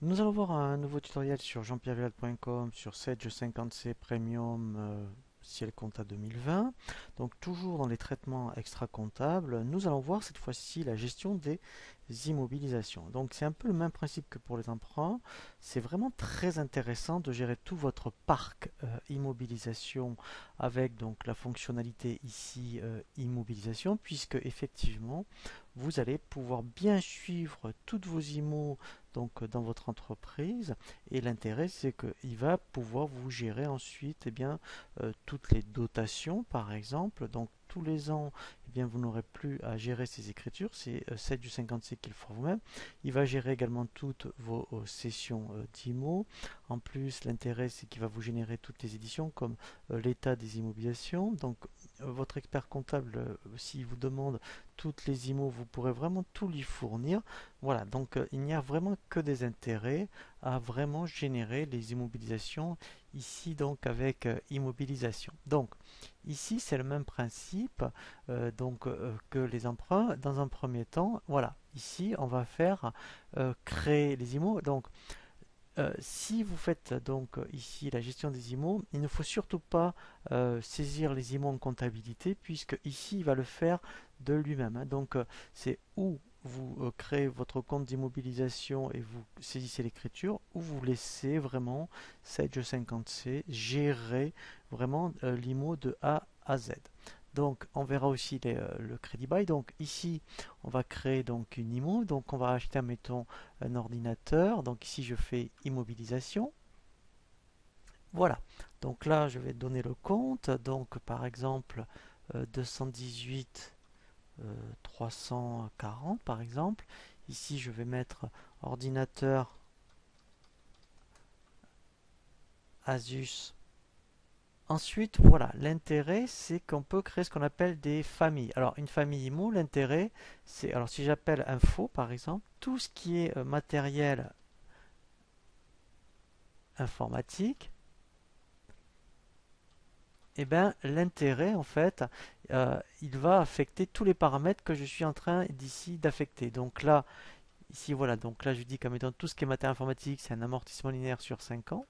Nous allons voir un nouveau tutoriel sur jeanpierrevial.com sur Sage 50C Premium ciel comptable 2020. Donc toujours dans les traitements extra-comptables, nous allons voir cette fois-ci la gestion des immobilisations. Donc c'est un peu le même principe que pour les emprunts. C'est vraiment très intéressant de gérer tout votre parc immobilisation avec donc la fonctionnalité ici immobilisation, puisque effectivement vous allez pouvoir bien suivre toutes vos IMO donc dans votre entreprise, et l'intérêt c'est qu'il va pouvoir vous gérer ensuite toutes les dotations par exemple. Donc tous les ans, vous n'aurez plus à gérer ces écritures, c'est 7 du 56 qu'il faut vous-même. Il va gérer également toutes vos sessions d'IMO. En plus, l'intérêt c'est qu'il va vous générer toutes les éditions comme l'état des immobilisations. Donc votre expert comptable, s'il vous demande toutes les IMO, vous pourrez vraiment tout lui fournir. Voilà, donc il n'y a vraiment que des intérêts à vraiment générer les immobilisations ici donc avec immobilisation. Donc ici c'est le même principe que les emprunts. Dans un premier temps, voilà, ici on va faire créer les IMO. Donc si vous faites donc ici la gestion des IMO, il ne faut surtout pas saisir les IMO en comptabilité, puisque ici il va le faire de lui-même, hein. Donc c'est où vous créez votre compte d'immobilisation et vous saisissez l'écriture, ou vous laissez vraiment Sage 50C gérer vraiment l'IMO de A à Z. Donc on verra aussi le crédit bail. Donc ici on va créer donc une IMO. Donc on va acheter, mettons, un ordinateur. Donc ici je fais immobilisation. Voilà. Donc là je vais donner le compte. Donc par exemple 218 340 par exemple. Ici je vais mettre ordinateur Asus. Ensuite, voilà, l'intérêt, c'est qu'on peut créer ce qu'on appelle des familles. Alors, une famille IMO, l'intérêt, c'est, alors si j'appelle info, par exemple, tout ce qui est matériel informatique, eh bien, l'intérêt, en fait, il va affecter tous les paramètres que je suis en train d'ici d'affecter. Donc là, ici, voilà, donc là, je dis qu'en mettant tout ce qui est matériel informatique, c'est un amortissement linéaire sur 5 ans.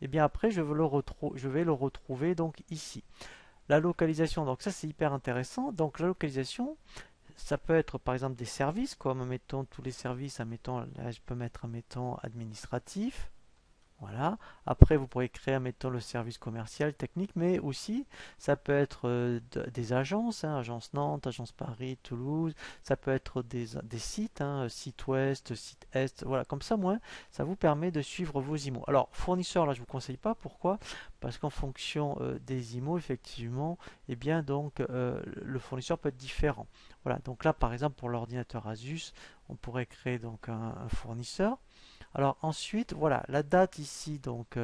Et bien après, je vais le retrouver donc ici. La localisation, donc ça c'est hyper intéressant. Donc la localisation, ça peut être par exemple des services, comme mettons tous les services, admettons, là je peux mettre admettons administratif. Voilà. Après, vous pourrez créer, mettons, le service commercial, technique, mais aussi, ça peut être des agences, hein, agence Nantes, agence Paris, Toulouse. Ça peut être des sites, hein, site ouest, site est. Voilà, comme ça, moi, ça vous permet de suivre vos IMO. Alors, fournisseur, là, je vous conseille pas. Pourquoi? Parce qu'en fonction des IMO, effectivement, eh bien, donc, le fournisseur peut être différent. Voilà. Donc là, par exemple, pour l'ordinateur Asus, on pourrait créer donc un fournisseur. Alors ensuite, voilà, la date ici donc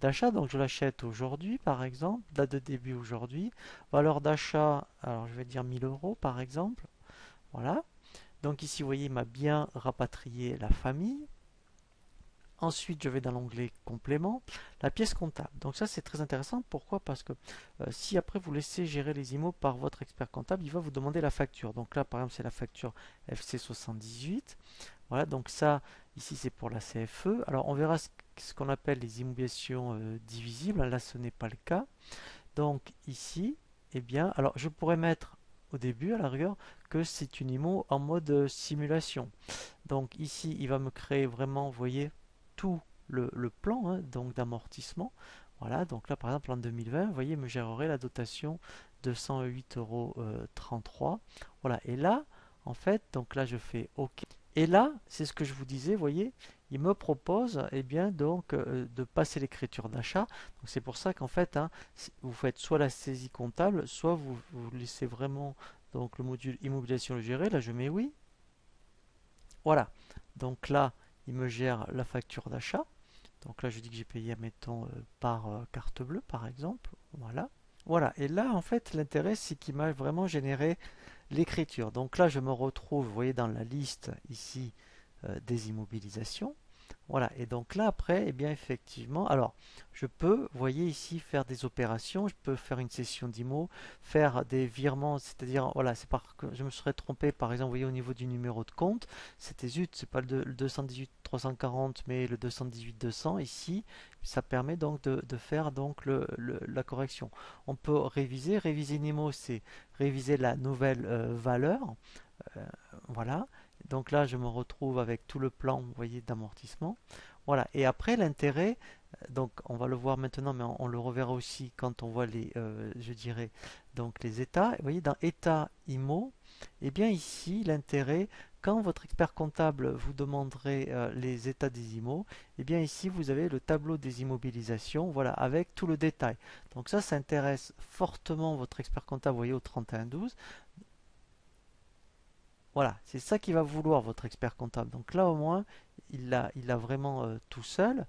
d'achat, donc je l'achète aujourd'hui par exemple, date de début aujourd'hui, valeur d'achat, alors je vais dire 1000 euros par exemple, voilà. Donc ici, vous voyez, il m'a bien rapatrié la famille. Ensuite, je vais dans l'onglet complément, la pièce comptable. Donc ça, c'est très intéressant. Pourquoi? Parce que si après vous laissez gérer les IMO par votre expert comptable, il va vous demander la facture. Donc là, par exemple, c'est la facture FC78. Voilà, donc ça, ici, c'est pour la CFE. Alors, on verra ce qu'on appelle les immobilisations divisibles. Là, ce n'est pas le cas. Donc ici, eh bien, alors je pourrais mettre au début, à la rigueur, que c'est une IMO en mode simulation. Donc ici, il va me créer vraiment, vous voyez, tout le plan hein, donc d'amortissement. Voilà, donc là par exemple en 2020, vous voyez, il me gérerait la dotation de 108,33 €. Voilà, et là, en fait, donc là je fais OK. Et là, c'est ce que je vous disais, vous voyez, il me propose eh bien, donc, de passer l'écriture d'achat. Donc c'est pour ça qu'en fait, hein, vous faites soit la saisie comptable, soit vous laissez vraiment donc, le module immobilisation le gérer. Là, je mets oui. Voilà. Donc là, il me gère la facture d'achat. Donc là, je dis que j'ai payé, admettons, par carte bleue, par exemple. Voilà. Voilà. Et là, en fait, l'intérêt, c'est qu'il m'a vraiment généré l'écriture. Donc là, je me retrouve, vous voyez, dans la liste ici des immobilisations. Voilà, et donc là après, eh bien effectivement, alors je peux, vous voyez ici, faire des opérations, je peux faire une session d'IMO, faire des virements, c'est-à-dire, voilà, c'est parce que je me serais trompé, par exemple, vous voyez au niveau du numéro de compte, c'était zut, c'est pas le 218 340, mais le 218 200 ici, ça permet donc de faire donc la correction. On peut réviser une IMO, c'est réviser la nouvelle valeur, euh, voilà. Donc là, je me retrouve avec tout le plan, vous voyez, d'amortissement. Voilà. Et après, l'intérêt, donc on va le voir maintenant, mais on le reverra aussi quand on voit les, je dirais, donc les états. Vous voyez, dans état IMO, et bien ici, l'intérêt, quand votre expert comptable vous demanderait les états des IMO, et bien ici, vous avez le tableau des immobilisations, voilà, avec tout le détail. Donc ça intéresse fortement votre expert comptable, vous voyez, au 31-12. Voilà, c'est ça qu'il va vouloir votre expert comptable. Donc là au moins, il a vraiment tout seul.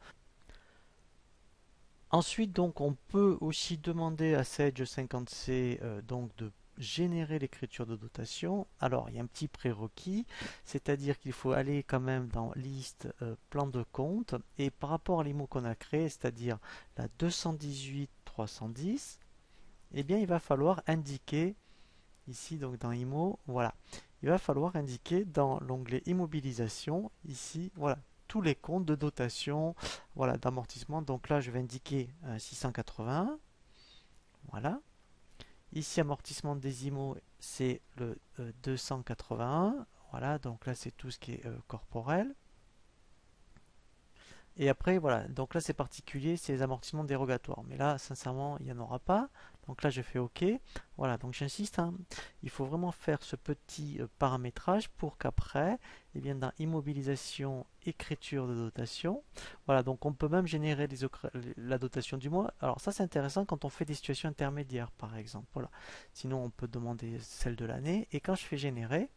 Ensuite, donc, on peut aussi demander à Sage 50C donc de générer l'écriture de dotation. Alors, il y a un petit prérequis, c'est-à-dire qu'il faut aller quand même dans liste plan de compte et par rapport à l'IMO qu'on a créé, c'est-à-dire la 218 310, eh bien, il va falloir indiquer ici donc dans IMO, voilà. Il va falloir indiquer dans l'onglet immobilisation, ici, voilà, tous les comptes de dotation, voilà, d'amortissement. Donc là, je vais indiquer 681, voilà. Ici, amortissement des IMO, c'est le 281, voilà. Donc là, c'est tout ce qui est corporel. Et après, voilà, donc là c'est particulier, c'est les amortissements dérogatoires. Mais là, sincèrement, il n'y en aura pas. Donc là, je fais OK. Voilà, donc j'insiste, hein, il faut vraiment faire ce petit paramétrage pour qu'après, eh bien, dans immobilisation, écriture de dotation, voilà, donc on peut même générer la dotation du mois. Alors ça, c'est intéressant quand on fait des situations intermédiaires, par exemple. Voilà. Sinon, on peut demander celle de l'année. Et quand je fais générer,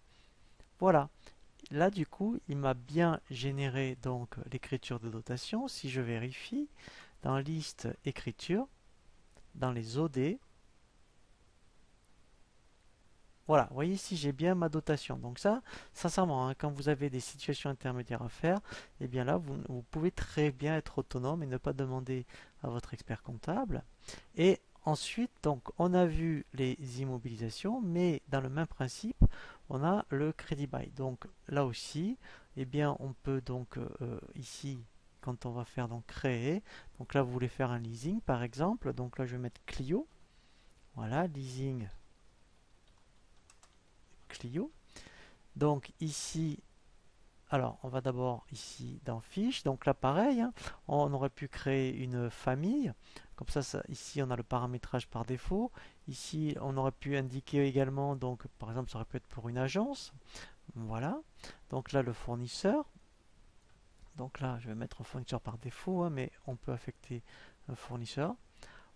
voilà, là, du coup, il m'a bien généré donc l'écriture de dotation. Si je vérifie, dans liste écriture, dans les OD, voilà, vous voyez ici, j'ai bien ma dotation. Donc ça, sincèrement, hein, quand vous avez des situations intermédiaires à faire, eh bien là, vous pouvez très bien être autonome et ne pas demander à votre expert comptable. Et ensuite, donc, on a vu les immobilisations, mais dans le même principe, on a le crédit bail. Donc là aussi, eh bien, on peut donc ici, quand on va faire donc créer, donc là, vous voulez faire un leasing, par exemple. Donc là, je vais mettre Clio. Voilà, leasing Clio. Donc ici, alors on va d'abord ici dans fiche. Donc là pareil, hein, on aurait pu créer une famille. Comme ça, ici on a le paramétrage par défaut. Ici on aurait pu indiquer également, donc par exemple ça aurait pu être pour une agence. Voilà. Donc là le fournisseur. Donc là je vais mettre un fournisseur par défaut, hein, mais on peut affecter un fournisseur.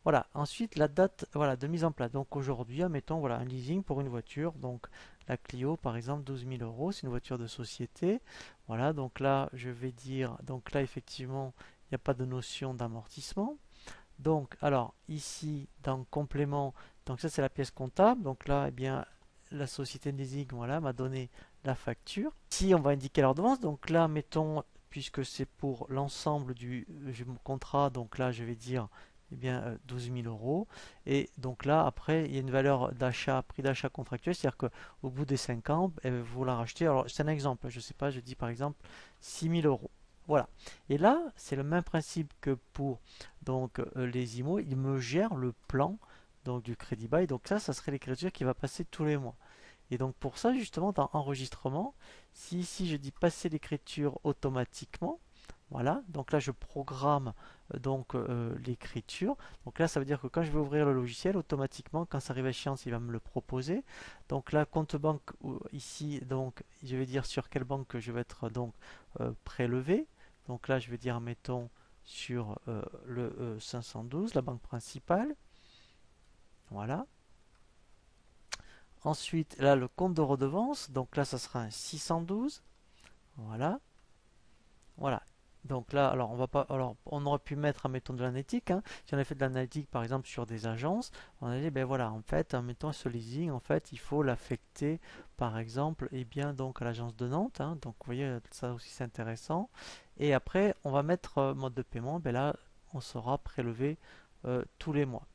Voilà, ensuite la date voilà, de mise en place. Donc aujourd'hui, admettons voilà, un leasing pour une voiture. Donc la Clio par exemple 12 000 euros, c'est une voiture de société. Voilà, donc là je vais dire, donc là effectivement il n'y a pas de notion d'amortissement. Donc alors ici dans complément, donc ça c'est la pièce comptable. Donc là eh bien la société de leasing voilà, m'a donné la facture. Ici on va indiquer la redevance. Donc là mettons, puisque c'est pour l'ensemble du contrat, donc là je vais dire eh bien, 12 000 euros. Et donc là, après, il y a une valeur d'achat, prix d'achat contractuel, c'est-à-dire qu'au bout des 5 ans, eh bien, vous la rachetez. Alors, c'est un exemple, je ne sais pas, je dis par exemple 6 000 euros. Voilà. Et là, c'est le même principe que pour donc, les IMO. Il me gère le plan donc, du crédit bail. Donc ça serait l'écriture qui va passer tous les mois. Et donc pour ça, justement, dans enregistrement, si ici je dis passer l'écriture automatiquement, voilà, donc là je programme donc l'écriture. Donc là ça veut dire que quand je vais ouvrir le logiciel, automatiquement quand ça arrive à échéance, il va me le proposer. Donc là compte banque ici, donc je vais dire sur quelle banque je vais être donc prélevé. Donc là je vais dire mettons sur le 512, la banque principale. Voilà. Ensuite, là, le compte de redevance. Donc là, ça sera un 612. Voilà. Voilà. Donc là, alors on va pas, alors on aurait pu mettre, admettons, de l'analytique, hein. Si on avait fait de l'analytique, par exemple, sur des agences, on a dit, ben voilà, en fait, admettons, ce leasing, en fait, il faut l'affecter, par exemple, et bien, donc à l'agence de Nantes, hein. Donc, vous voyez, ça aussi, c'est intéressant. Et après, on va mettre mode de paiement. Ben là, on sera prélevé tous les mois.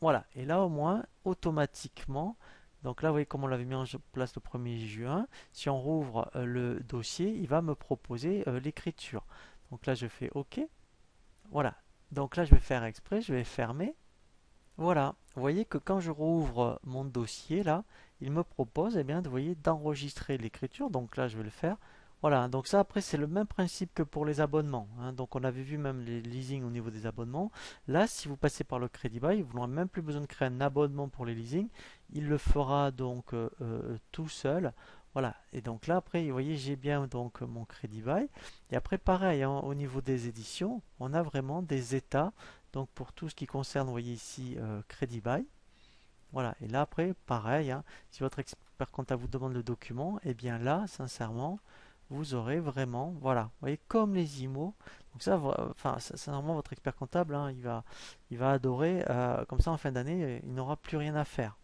Voilà. Et là, au moins, automatiquement, donc là, vous voyez comment on l'avait mis en place le 1er juin. Si on rouvre le dossier, il va me proposer l'écriture. Donc là, je fais OK. Voilà. Donc là, je vais faire exprès, je vais fermer. Voilà. Vous voyez que quand je rouvre mon dossier, là, il me propose, eh bien, vous voyez, d'enregistrer l'écriture. Donc là, je vais le faire. Voilà. Donc ça, après, c'est le même principe que pour les abonnements, hein. Donc on avait vu même les leasing au niveau des abonnements. Là, si vous passez par le Crédit Bail, vous n'aurez même plus besoin de créer un abonnement pour les leasing. Il le fera donc tout seul. Voilà. Et donc là, après, vous voyez, j'ai bien donc mon Crédit Bail. Et après, pareil, hein, au niveau des éditions, on a vraiment des états. Donc pour tout ce qui concerne, vous voyez ici, Crédit Bail. Voilà, et là après, pareil, hein, si votre expert comptable vous demande le document, et bien là, sincèrement, vous aurez vraiment, voilà, vous voyez, comme les IMO. Donc ça, enfin, sincèrement, votre expert comptable, hein, il va adorer. Comme ça, en fin d'année, il n'aura plus rien à faire.